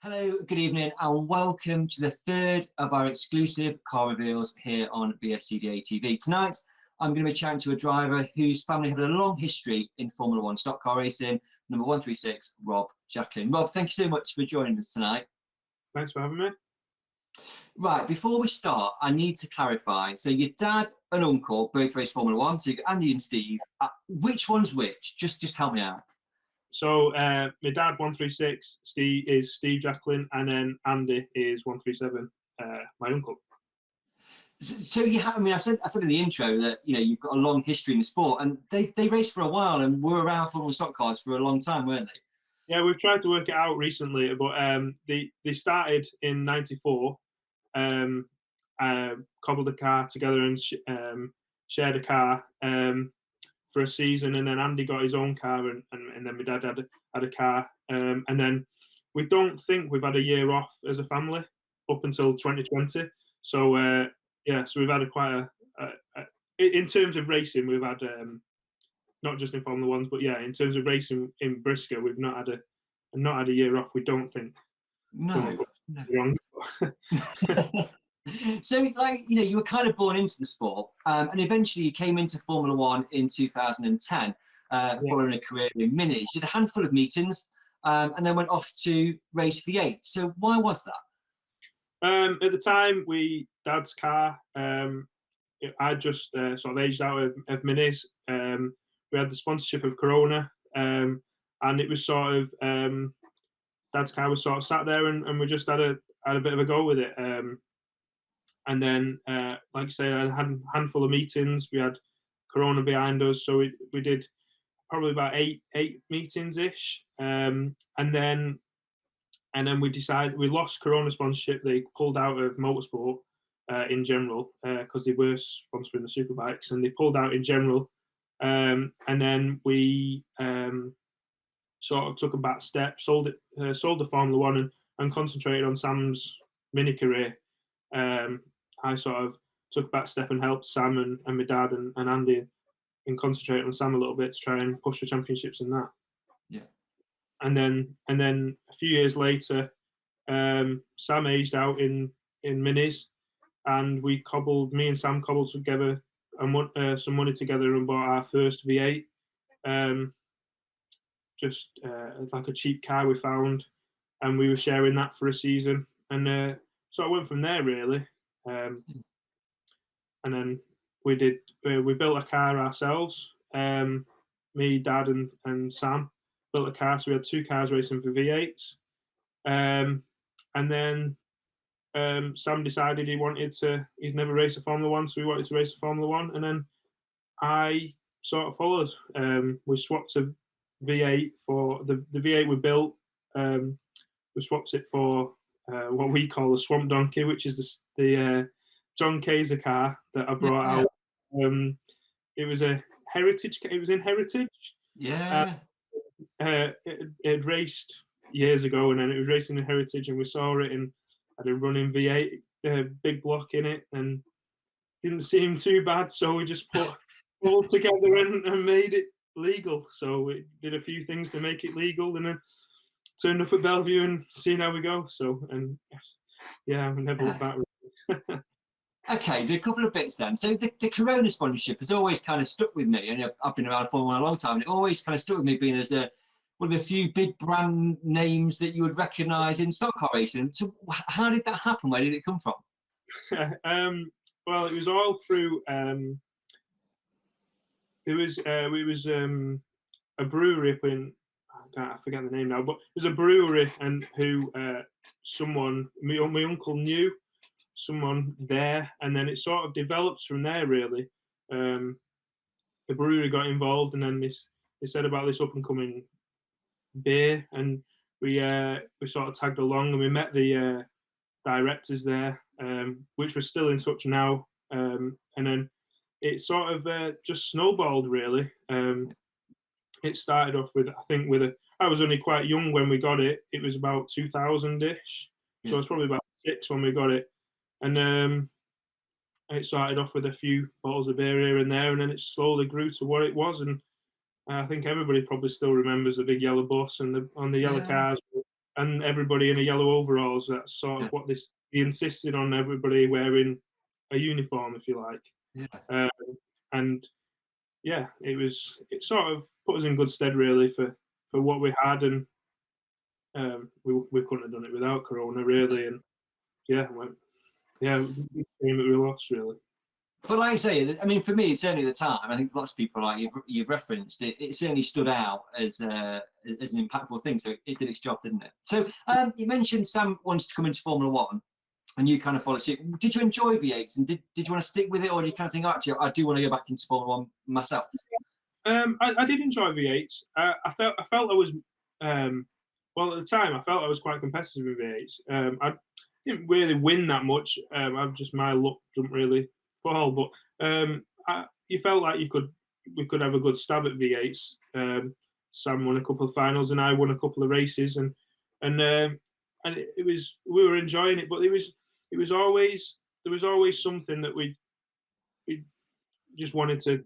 Hello, good evening, and welcome to the third of our exclusive car reveals here on BSCDA TV. Tonight, I'm going to be chatting to a driver whose family have a long history in Formula One stock car racing, number 136, Rob Jacklin. Rob, thank you so much for joining us tonight. Thanks for having me. Right, before we start, I need to clarify. So your dad and uncle both race Formula One, so you've got Andy and Steve. Which one's which? Just help me out. So my dad 136, Steve is Steve Jacklin, and then Andy is 137, my uncle. So you have, I said in the intro that you've got a long history in the sport, and they raced for a while and were around Formula stock cars for a long time, weren't they? Yeah, we've tried to work it out recently, but they started in '94, cobbled a car together and shared a car for a season, and then Andy got his own car, and then my dad had a car, and then we don't think we've had a year off as a family up until 2020. So yeah, so we've had in terms of racing, we've had not just in Formula Ones, but yeah, in terms of racing in Briscoe, we've not had a year off. We don't think. No. So, you were kind of born into the sport, and eventually you came into Formula One in 2010, following a career in minis. You did a handful of meetings, and then went off to race V8. So why was that? At the time, Dad's car, I just sort of aged out of minis. We had the sponsorship of Corona, and it was sort of Dad's car was sort of sat there, and we just had a bit of a go with it. And then, like I say, I had a handful of meetings. We had Corona behind us, so we did probably about eight meetings ish, and then we decided we lost Corona sponsorship. They pulled out of motorsport in general because they were sponsoring the superbikes, and they pulled out in general. And then we sort of took a back step, sold the Formula One, and concentrated on Sam's mini career. I sort of took a back step and helped Sam and my dad and Andy and concentrate on Sam a little bit to try and push the championships in that. Yeah. And then a few years later, Sam aged out in minis, and me and Sam cobbled together some money together and bought our first V8. Just like a cheap car we found, and we were sharing that for a season, and so I went from there really. And then we built a car ourselves. Me, Dad, and Sam built a car, so we had two cars racing for V8s. And then Sam decided he'd never raced a Formula One, so he wanted to race a Formula One, and then I sort of followed. We swapped a V8 for the V8 we built. We swapped it for what we call a Swamp Donkey, which is the John Kaiser car that I brought out. It was a Heritage. It was in Heritage. Yeah. It raced years ago, and then it was racing in Heritage, and we saw it and had a running V8, big block in it, and didn't seem too bad. So we just put all together and made it legal. So we did a few things to make it legal, and then turned up at Bellevue and seen how we go. So, and yeah, we never looked back. Okay, so a couple of bits then. So the Corona sponsorship has always kind of stuck with me, and I've been around Formula One a long time, and it always kind of stuck with me being as one of the few big brand names that you would recognise in stock car racing. So how did that happen? Where did it come from? Well, it was all through. It was a brewery up in. I forget the name now, but it was a brewery, and who my uncle knew someone there, and then it sort of developed from there really. The brewery got involved, and then they said about this up and coming beer, and we sort of tagged along, and we met the directors there, which we're still in touch now, and then it sort of just snowballed really. It started off with, I think, I was only quite young when we got it. It was about 2000-ish, so I was probably about 6 when we got it. And it started off with a few bottles of beer here and there, and then it slowly grew to what it was. And I think everybody probably still remembers the big yellow bus and on the yellow cars. and everybody in a yellow overalls. That's sort of what he insisted on everybody wearing a uniform, if you like. Yeah. And yeah, it sort of put us in good stead really for what we had, and we couldn't have done it without Corona really. And yeah, big shame that we lost really. But like I say, I mean, for me, certainly at the time, I think lots of people, like you've referenced, it certainly stood out as an impactful thing. So it did its job, didn't it? So you mentioned Sam wants to come into Formula One, and you kind of followed suit. Did you enjoy V8s, and did you want to stick with it, or do you kind of think, actually, I do want to go back into Formula One myself? I did enjoy V8s. I felt I was well, at the time I felt I was quite competitive with V8s. I didn't really win that much. My luck didn't really fall, but you felt like we could have a good stab at V8s. Sam won a couple of finals, and I won a couple of races, and it was, we were enjoying it, but there was always something that we just wanted to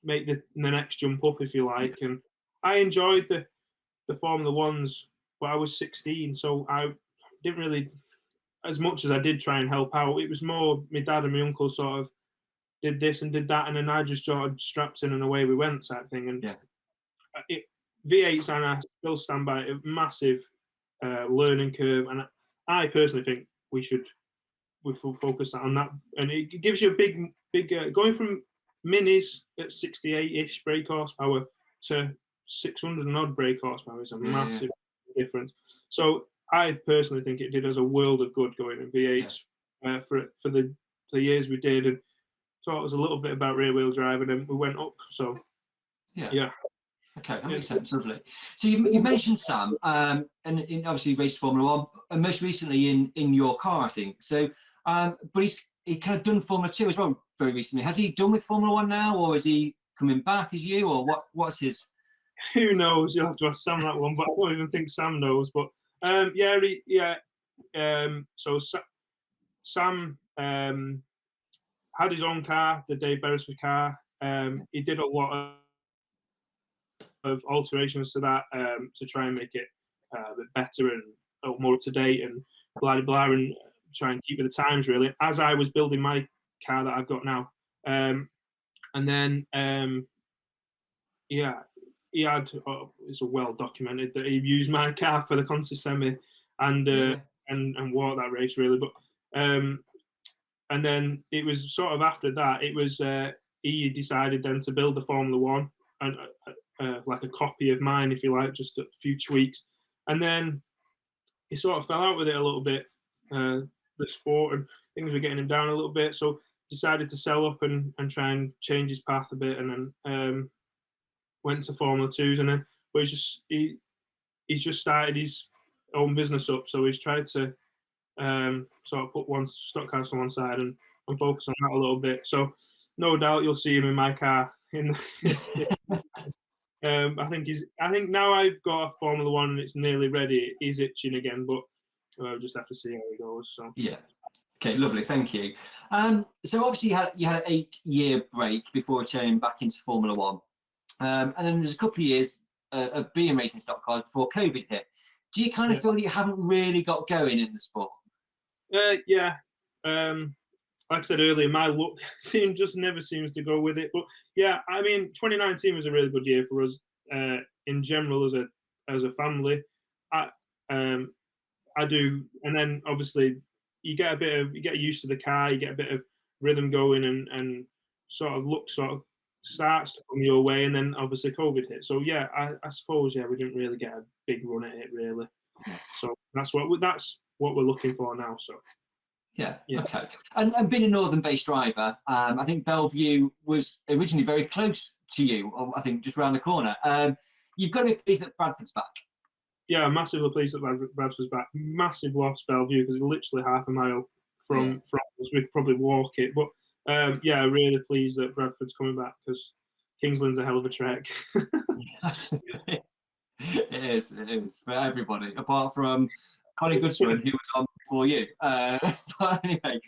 make the next jump up, if you like. And I enjoyed the Formula Ones, but I was 16, so I didn't really, as much as I did try and help out, it was more my dad and my uncle sort of did this and did that, and then I just sort of strapped in and away we went type thing. And V8s, and I still stand by it, a massive learning curve, and I personally think we focus on that, and it gives you a big going from minis at 68-ish brake horsepower to 600 and odd brake horsepower is a massive difference. So I personally think it did us a world of good going in V8s for the years we did, and taught us a little bit about rear wheel drive, and then we went up. So yeah. Okay, that makes sense. Lovely. So you mentioned Sam, and obviously raced Formula One, and most recently in your car, I think. So, but he kind of done Formula 2 as well very recently. Has he done with Formula 1 now, or is he coming back as you, or what's his? Who knows? You'll have to ask Sam that one, but I don't even think Sam knows. But so Sam had his own car, the Dave Beresford car. He did a lot of alterations to that to try and make it a bit better and more up to date and blah blah, and try and keep with the times really. As I was building my car that I've got now, and then he had, it's well documented that he used my car for the Conti Semi and won that race really. But and then it was sort of after that, it was he decided then to build the Formula One, and like a copy of mine, if you like, just a few tweaks. And then he sort of fell out with it a little bit, the sport, and things were getting him down a little bit. So decided to sell up and try and change his path a bit, and then went to Formula 2s. And then, but he's just started his own business up. So he's tried to sort of put one stock cars on one side and focus on that a little bit. So no doubt you'll see him in my car in I think now I've got a Formula One and it's nearly ready. He's itching again, but we'll just have to see how he goes. So yeah. Okay, lovely, thank you. So obviously you had an 8-year break before returning back into Formula One, and then there's a couple of years of being racing stock cars before COVID hit. Do you kind of feel that you haven't really got going in the sport? Yeah. Like I said earlier, my luck just never seems to go with it. But yeah, I mean, 2019 was a really good year for us in general as a family. I do, and then obviously you get used to the car, you get a bit of rhythm going, and sort of luck sort of starts to come your way, and then obviously COVID hit. So yeah, I suppose we didn't really get a big run at it really. So that's what we're looking for now. So. Yeah, okay. And being a northern-based driver, I think Bellevue was originally very close to you, or I think just around the corner. You've got to be pleased that Bradford's back. Yeah, I'm massively pleased that Bradford's back. Massive loss, Bellevue, because it's literally half a mile from us. We could probably walk it. But really pleased that Bradford's coming back, because Kingsland's a hell of a trek. Absolutely. It is for everybody, apart from Connie Goodswin, who was on before you. But anyway,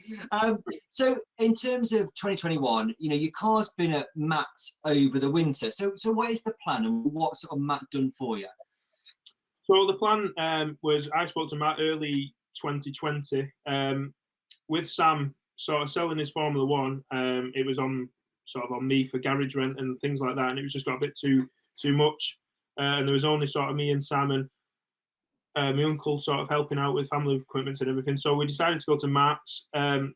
so in terms of 2021, your car's been at max over the winter. So what is the plan, and what's sort of Matt done for you? So the plan was I spoke to Matt early 2020 with Sam sort of selling his Formula One. It was on me for garage rent and things like that, and it was just got a bit too much. And there was only sort of me and Sam and my uncle sort of helping out with family equipment and everything. So we decided to go to Matt's, and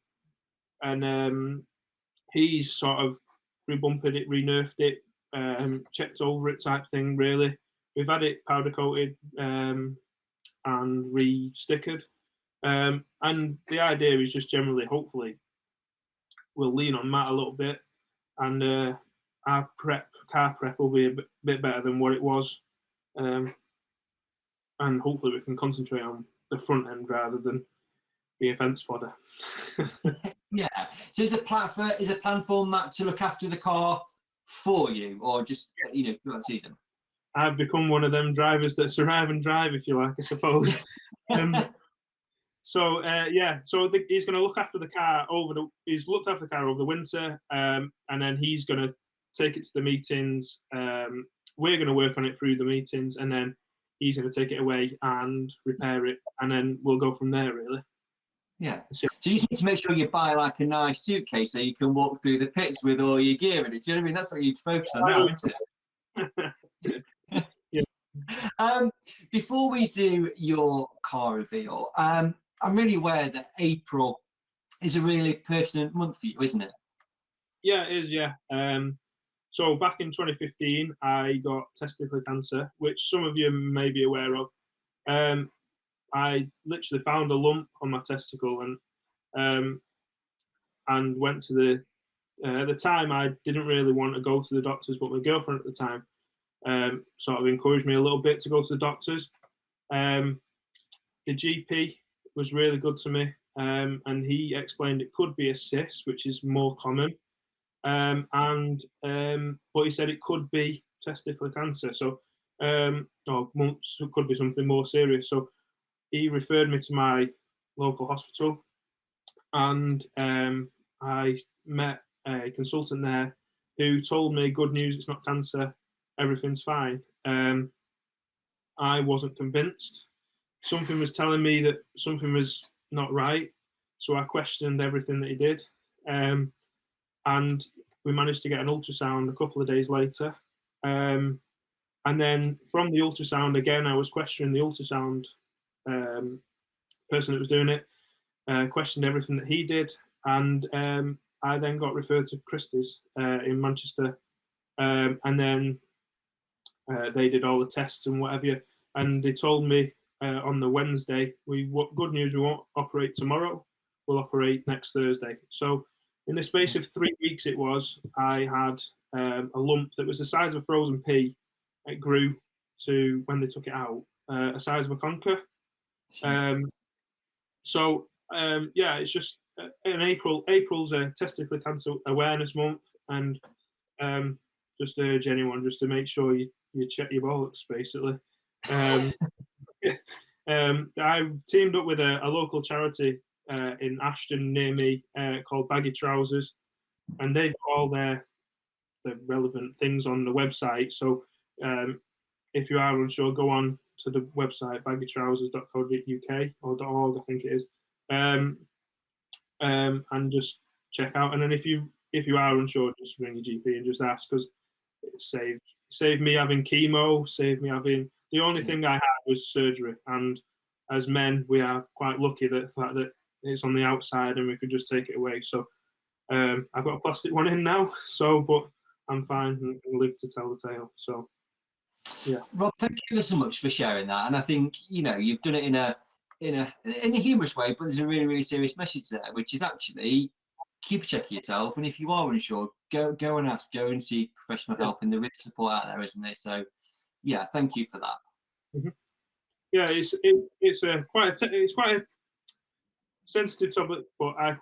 he's sort of rebumpered it, re-nerfed it, checked over it type thing. Really, we've had it powder coated and re-stickered. And the idea is just generally, hopefully, we'll lean on Matt a little bit, and our car prep will be a bit better than what it was, and hopefully we can concentrate on the front end rather than be a fence fodder. Yeah. So is a plan for Matt to look after the car for you, or just throughout the season? I've become one of them drivers that survive and drive, if you like, I suppose. So he's going to look after the car he's looked after the car over the winter, and then he's going to take it to the meetings. We're going to work on it through the meetings, and then he's going to take it away and repair it, and then we'll go from there, really. Yeah. So you just need to make sure you buy like a nice suitcase so you can walk through the pits with all your gear in it. Do you know what I mean? That's what you need to focus on now, isn't it? Yeah. Before we do your car reveal, I'm really aware that April is a really pertinent month for you, isn't it? Yeah, it is, yeah. So back in 2015, I got testicular cancer, which some of you may be aware of. I literally found a lump on my testicle and went to the. At the time, I didn't really want to go to the doctors, but my girlfriend at the time sort of encouraged me a little bit to go to the doctors. The GP was really good to me, and he explained it could be a cyst, which is more common, but he said it could be testicular cancer, so it could be something more serious. So he referred me to my local hospital, and I met a consultant there who told me, good news, it's not cancer, everything's fine. I wasn't convinced. Something was telling me that something was not right, so I questioned everything that he did, and we managed to get an ultrasound a couple of days later, and then from the ultrasound again, I was questioning the ultrasound person that was doing it, questioned everything that he did, and I then got referred to Christie's in Manchester, and then they did all the tests and whatever, and they told me on the Wednesday, good news, we won't operate tomorrow, we'll operate next Thursday. So in the space of 3 weeks I had a lump that was the size of a frozen pea. It grew to, when they took it out, a size of a conker. It's just in April's a testicular cancer awareness month, and just urge anyone just to make sure you check your bollocks, basically. I teamed up with a local charity in Ashton near me called Baggy Trousers, and they've got all the relevant things on the website. So if you are unsure, go on to the website baggytrousers.co.uk or .org, I think it is, and just check out. And then if you are unsure, just ring your GP and just ask, because it saved me having chemo, saved me having. The only thing I had was surgery, and as men, we are quite lucky that the fact that it's on the outside and we could just take it away. So I've got a plastic one in now, but I'm fine and live to tell the tale. So yeah. Rob, thank you so much for sharing that, and I think you've done it in a humorous way, but there's a really, really serious message there, which is actually keep a check of yourself, and if you are unsure, go and ask, go and seek professional help, and there is support out there, isn't there? So yeah, thank you for that. Mm-hmm. Yeah, it's quite a sensitive topic, but I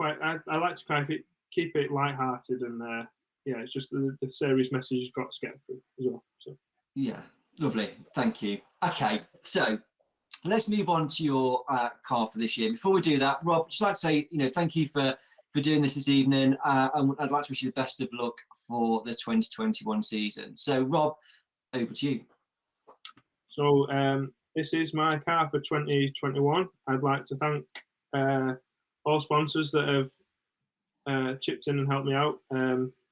like to keep it light-hearted, and it's just the serious message you've got to get through as well. So yeah, lovely, thank you. Okay, so let's move on to your car for this year. Before we do that, Rob, just like to say, thank you for doing this evening, and I'd like to wish you the best of luck for the 2021 season. So Rob, over to you. So this is my car for 2021. I'd like to thank all sponsors that have chipped in and helped me out.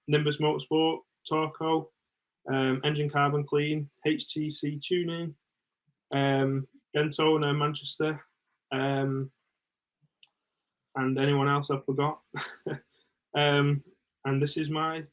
Nimbus Motorsport, Torco, Engine Carbon Clean, HTC Tuning, Dentona Manchester, and anyone else I forgot. And this is my